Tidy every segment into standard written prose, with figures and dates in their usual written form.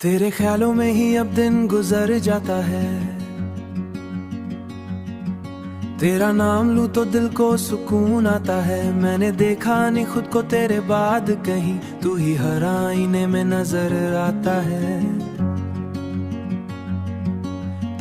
तेरे ख्यालों में ही अब दिन गुजर जाता है। तेरा नाम लूं तो दिल को सुकून आता है। मैंने देखा नहीं खुद को तेरे बाद कहीं, तू ही हर आईने में नजर आता है।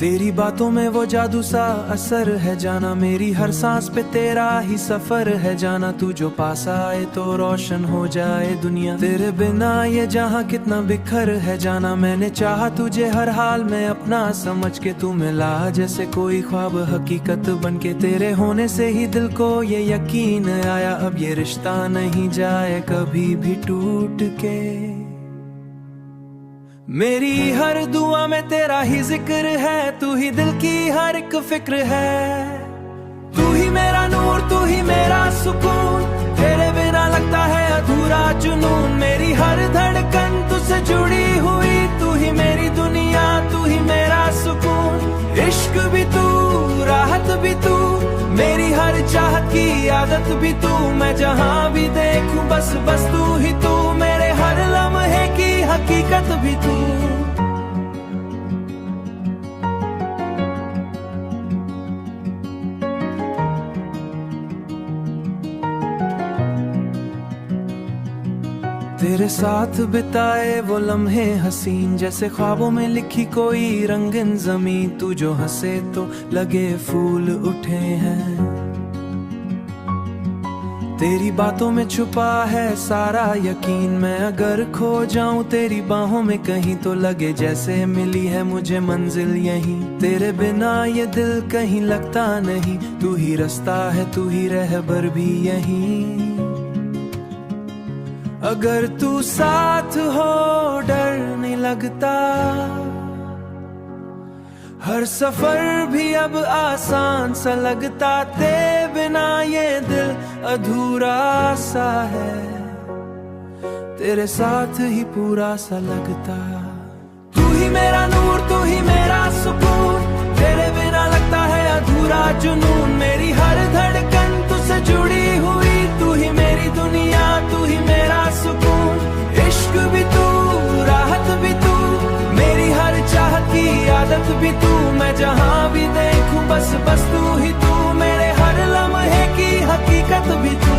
तेरी बातों में वो जादू सा असर है जाना, मेरी हर सांस पे तेरा ही सफर है जाना। तू जो पास आए तो रोशन हो जाए दुनिया, तेरे बिना ये जहां कितना बिखर है जाना। मैंने चाहा तुझे हर हाल में अपना समझ के, तू मिला जैसे कोई ख्वाब हकीकत बन के। तेरे होने से ही दिल को ये यकीन आया, अब ये रिश्ता नहीं जाए कभी भी टूट के। मेरी हर दुआ में तेरा ही जिक्र है, तू ही दिल की हर एक फिक्र है। तू ही मेरा नूर, तू ही मेरा सुकून, तेरे बिना लगता है अधूरा जुनून। मेरी हर धड़कन तुझसे जुड़ी हुई, तू ही मेरी दुनिया, तू ही मेरा सुकून। इश्क भी तू, राहत भी तू, मेरी हर चाहत की आदत भी तू। मैं जहां भी देखूं बस बस तू ही तू, मेरे हर लम्हे की हकीकत भी तू। तेरे साथ बिताए वो लम्हे हसीन, जैसे ख्वाबों में लिखी कोई रंगीन ज़मीन। तू जो हंसे तो लगे फूल उठे हैं, तेरी बातों में छुपा है सारा यकीन। मैं अगर खो जाऊं तेरी बाहों में कहीं, तो लगे जैसे मिली है मुझे मंजिल यहीं। तेरे बिना ये दिल कहीं लगता नहीं, तू ही रास्ता है, तू ही रहबर भी यहीं। अगर तू साथ हो डर नहीं लगता, हर सफर भी अब आसान सा लगता। तेरे बिना ये दिल अधूरा सा है, तेरे साथ ही पूरा सा लगता। तू ही मेरा नूर, तू ही मेरा सुकून, तेरे बिना लगता है अधूरा जुनून। मेरी हर धड़कन तुझसे जुड़ी हुई, तू ही मेरी दुनिया, तू ही मेरा सुकून। इश्क भी तू, राहत भी तू, मेरी हर चाहत की आदत भी तू। मैं जहां भी देखूं बस बस तू ही तू, मेरे हर लम्हे की हकीकत भी तू।